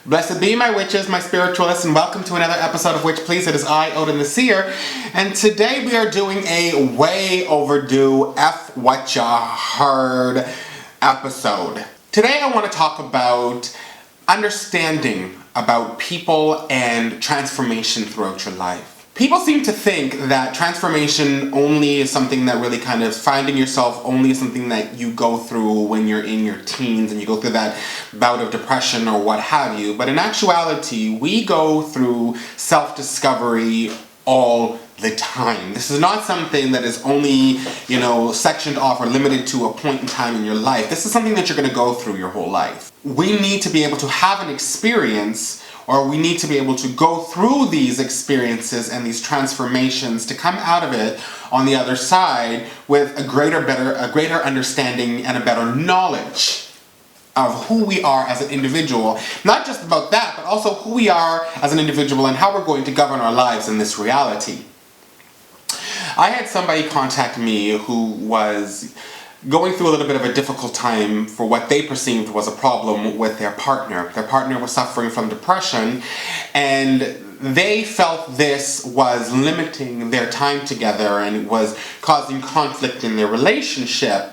Blessed be my witches, my spiritualists, and welcome to another episode of Witch Please. It is I, Odin the Seer, and today we are doing a way overdue Watcha hard episode. Today I want to talk about understanding about people and transformation throughout your life. People seem to think that transformation only is something that really kind of finding yourself only is something that you go through when you're in your teens and you go through that bout of depression or what have you. But in actuality, we go through self-discovery all the time. This is not something that is only, sectioned off or limited to a point in time in your life. This is something that you're going to go through your whole life. We need to be able to have an experience, or we need to be able to go through these experiences and these transformations to come out of it on the other side with a greater understanding and a better knowledge of who we are as an individual. Not just about that, but also who we are as an individual and how we're going to govern our lives in this reality. I had somebody contact me who was going through a little bit of a difficult time for what they perceived was a problem with their partner. Their partner was suffering from depression, and they felt this was limiting their time together and it was causing conflict in their relationship.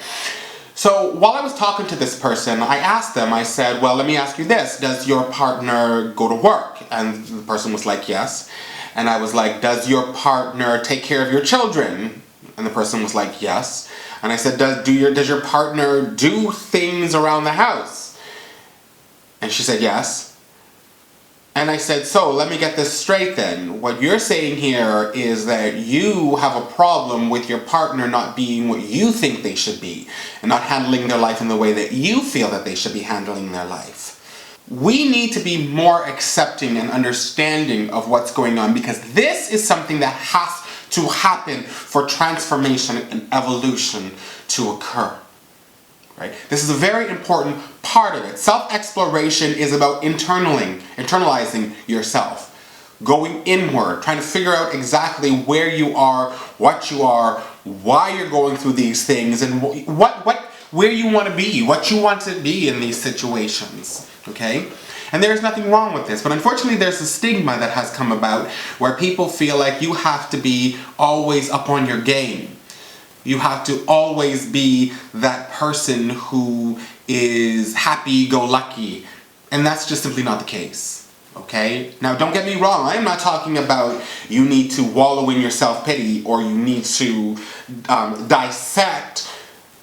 So while I was talking to this person, I asked them, I said, well, let me ask you this. Does your partner go to work? And the person was like, yes. And I was like, does your partner take care of your children? And the person was like, yes. And I said, does your partner do things around the house? And she said, yes. And I said, so let me get this straight then. What you're saying here is that you have a problem with your partner not being what you think they should be and not handling their life in the way that you feel that they should be handling their life. We need to be more accepting and understanding of what's going on, because this is something that has to happen for transformation and evolution to occur. Right? This is a very important part of it. Self-exploration is about internalizing yourself, going inward, trying to figure out exactly where you are, what you are, why you're going through these things, and where you want to be, what you want to be in these situations. Okay? And there's nothing wrong with this, but unfortunately there's a stigma that has come about where people feel like you have to be always up on your game. You have to always be that person who is happy-go-lucky, and that's just simply not the case. Okay? Now don't get me wrong, I am not talking about you need to wallow in your self-pity or you need to dissect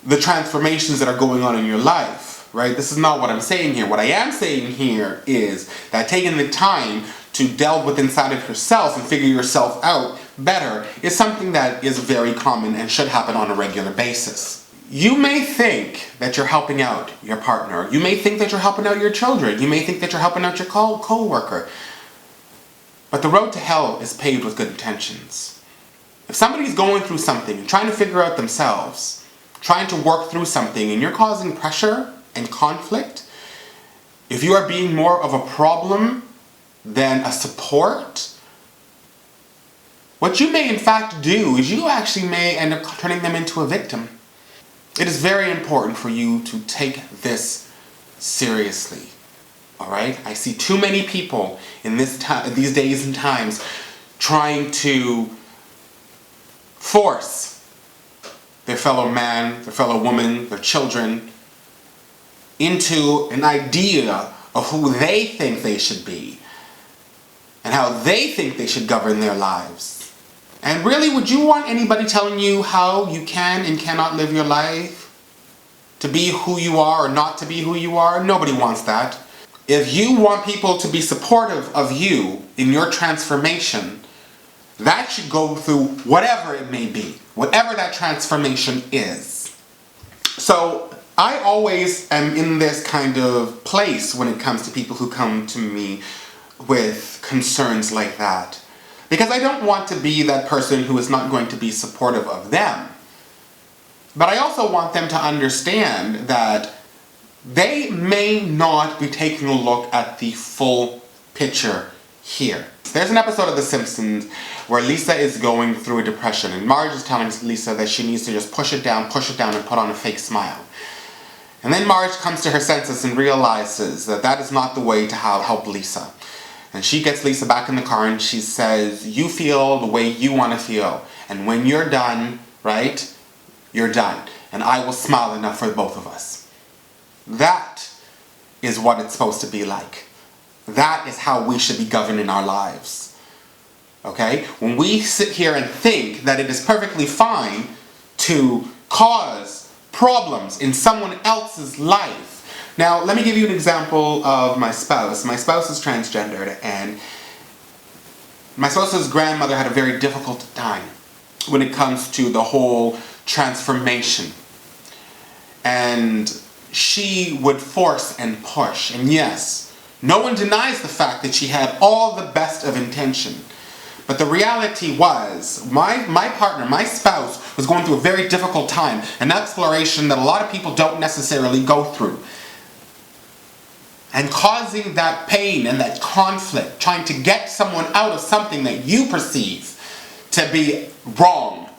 the transformations that are going on in your life. Right? This is not what I'm saying here. What I am saying here is that taking the time to delve within inside of yourself and figure yourself out better is something that is very common and should happen on a regular basis. You may think that you're helping out your partner. You may think that you're helping out your children. You may think that you're helping out your co-worker. But the road to hell is paved with good intentions. If somebody's going through something and trying to figure out themselves, trying to work through something, and you're causing pressure and conflict, if you are being more of a problem than a support, what you may in fact do is you actually may end up turning them into a victim. It is very important for you to take this seriously. Alright? I see too many people in these days and times trying to force their fellow man, their fellow woman, their children into an idea of who they think they should be and how they think they should govern their lives. And really, would you want anybody telling you how you can and cannot live your life? To be who you are or not to be who you are? Nobody wants that. If you want people to be supportive of you in your transformation, that should go through whatever it may be, whatever that transformation is. So I always am in this kind of place when it comes to people who come to me with concerns like that. Because I don't want to be that person who is not going to be supportive of them. But I also want them to understand that they may not be taking a look at the full picture here. There's an episode of The Simpsons where Lisa is going through a depression, and Marge is telling Lisa that she needs to just push it down, and put on a fake smile. And then Marge comes to her senses and realizes that that is not the way to help Lisa. And she gets Lisa back in the car and she says, you feel the way you want to feel. And when you're done, right, you're done. And I will smile enough for both of us. That is what it's supposed to be like. That is how we should be governing our lives. Okay? When we sit here and think that it is perfectly fine to cause problems in someone else's life. Now, let me give you an example of my spouse. My spouse is transgendered, and my spouse's grandmother had a very difficult time when it comes to the whole transformation. And she would force and push. And yes, no one denies the fact that she had all the best of intention. But the reality was, my partner, my spouse, was going through a very difficult time, an exploration that a lot of people don't necessarily go through. And causing that pain and that conflict, trying to get someone out of something that you perceive to be wrong,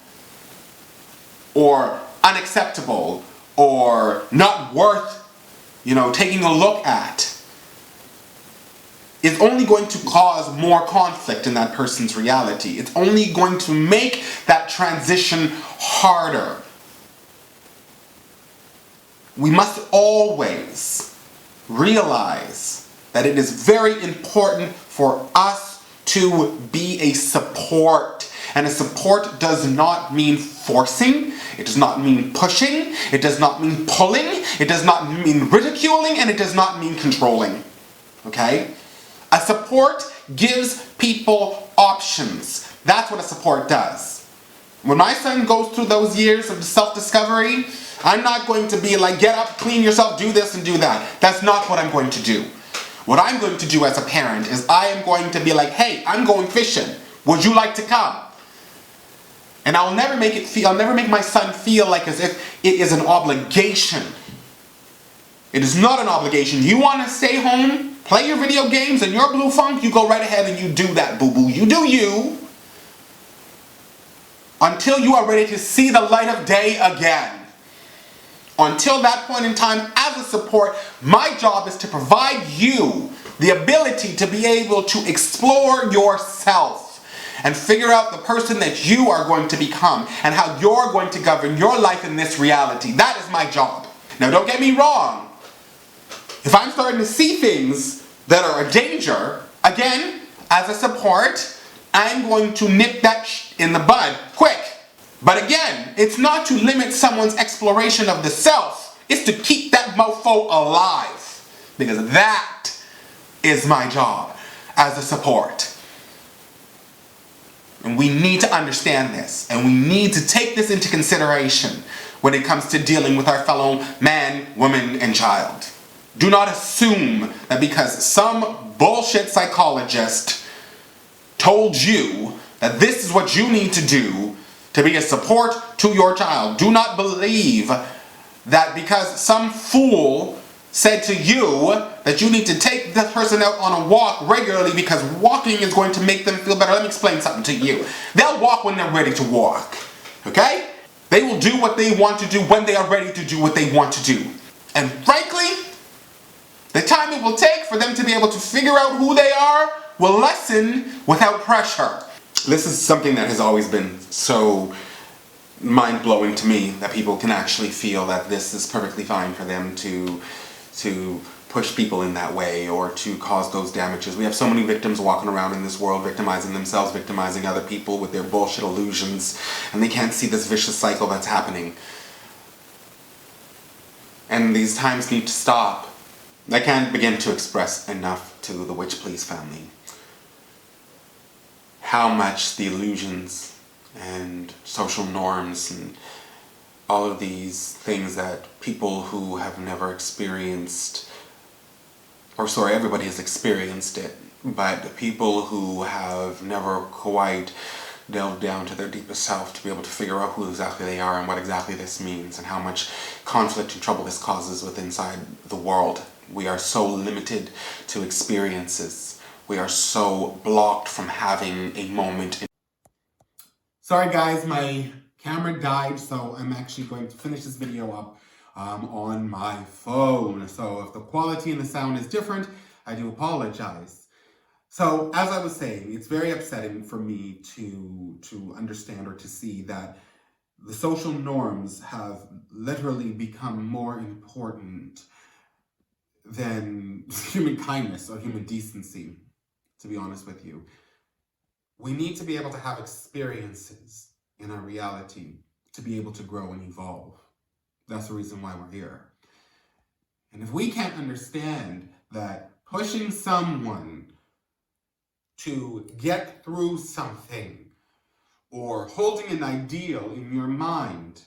or unacceptable, or not worth, taking a look at, is only going to cause more conflict in that person's reality. It's only going to make that transition harder. We must always realize that it is very important for us to be a support. And a support does not mean forcing, it does not mean pushing, it does not mean pulling, it does not mean ridiculing, and it does not mean controlling. Okay? A support gives people options. That's what a support does. When my son goes through those years of self-discovery, I'm not going to be like, get up, clean yourself, do this and do that. That's not what I'm going to do. What I'm going to do as a parent is I am going to be like, hey, I'm going fishing. Would you like to come? And I'll never make my son feel like as if it is an obligation. It is not an obligation. You want to stay home, play your video games and your blue funk, you go right ahead and you do that, boo-boo. You do you. Until you are ready to see the light of day again. Until that point in time, as a support, my job is to provide you the ability to be able to explore yourself and figure out the person that you are going to become and how you're going to govern your life in this reality. That is my job. Now, don't get me wrong. If I'm starting to see things that are a danger, again, as a support, I'm going to nip that in the bud quick. But again, it's not to limit someone's exploration of the self. It's to keep that mofo alive. Because that is my job as a support. And we need to understand this. And we need to take this into consideration when it comes to dealing with our fellow man, woman, and child. Do not assume that because some bullshit psychologist told you that this is what you need to do to be a support to your child. Do not believe that because some fool said to you that you need to take this person out on a walk regularly because walking is going to make them feel better. Let me explain something to you. They'll walk when they're ready to walk. Okay? They will do what they want to do when they are ready to do what they want to do. And frankly, the time it will take for them to be able to figure out who they are will lessen without pressure. This is something that has always been so mind-blowing to me, that people can actually feel that this is perfectly fine for them to push people in that way or to cause those damages. We have so many victims walking around in this world victimizing themselves, victimizing other people with their bullshit illusions, and they can't see this vicious cycle that's happening. And these times need to stop. I can't begin to express enough to the Witch Please family how much the illusions and social norms and all of these things that people who have never experienced, everybody has experienced it, but people who have never quite delved down to their deepest self to be able to figure out who exactly they are and what exactly this means and how much conflict and trouble this causes within inside the world. We are so limited to experiences. We are so blocked from having a moment. Sorry guys, my camera died, so I'm actually going to finish this video up on my phone. So if the quality and the sound is different, I do apologize. So as I was saying, it's very upsetting for me to understand or to see that the social norms have literally become more important than human kindness or human decency, to be honest with you. We need to be able to have experiences in our reality to be able to grow and evolve. That's the reason why we're here. And if we can't understand that pushing someone to get through something or holding an ideal in your mind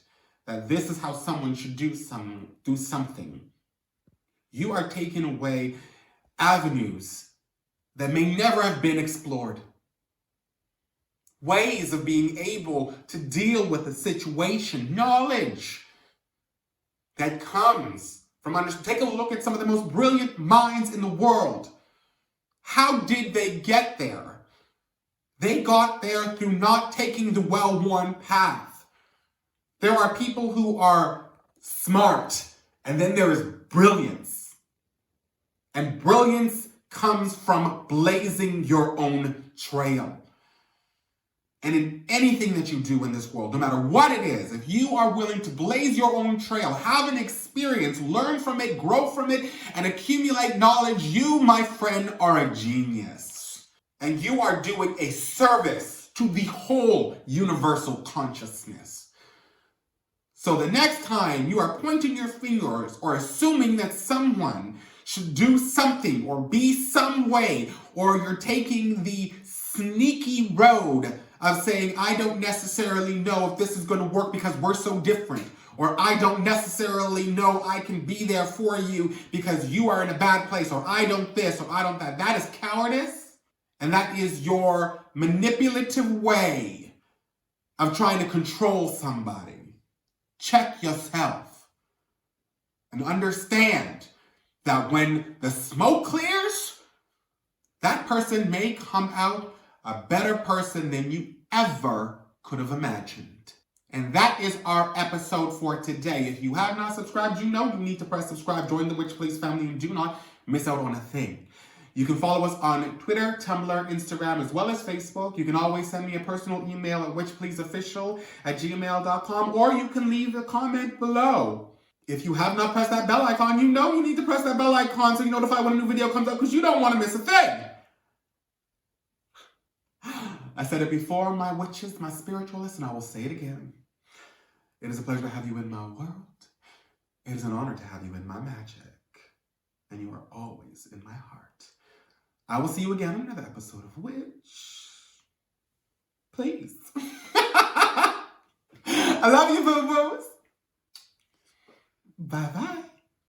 that this is how someone should do something, you are taking away avenues that may never have been explored. Ways of being able to deal with a situation, knowledge that comes from take a look at some of the most brilliant minds in the world. How did they get there? They got there through not taking the well-worn path. There are people who are smart, and then there is brilliance. And brilliance comes from blazing your own trail. And in anything that you do in this world, no matter what it is, if you are willing to blaze your own trail, have an experience, learn from it, grow from it, and accumulate knowledge, you, my friend, are a genius. And you are doing a service to the whole universal consciousness. So the next time you are pointing your fingers or assuming that someone should do something or be some way, or you're taking the sneaky road of saying, I don't necessarily know if this is going to work because we're so different, or I don't necessarily know I can be there for you because you are in a bad place, or I don't this, or I don't that. That is cowardice, and that is your manipulative way of trying to control somebody. Check yourself and understand that when the smoke clears, that person may come out a better person than you ever could have imagined. And that is our episode for today. If you have not subscribed, you know you need to press subscribe. Join the Witch Please family and do not miss out on a thing. You can follow us on Twitter, Tumblr, Instagram, as well as Facebook. You can always send me a personal email at witchpleaseofficial@gmail.com, or you can leave a comment below. If you have not pressed that bell icon, you know you need to press that bell icon so you're notified when a new video comes up, because you don't want to miss a thing. I said it before, my witches, my spiritualists, and I will say it again. It is a pleasure to have you in my world. It is an honor to have you in my magic. And you are always in my heart. I will see you again in another episode of Witch Please. I love you, boo-boos. Bye-bye.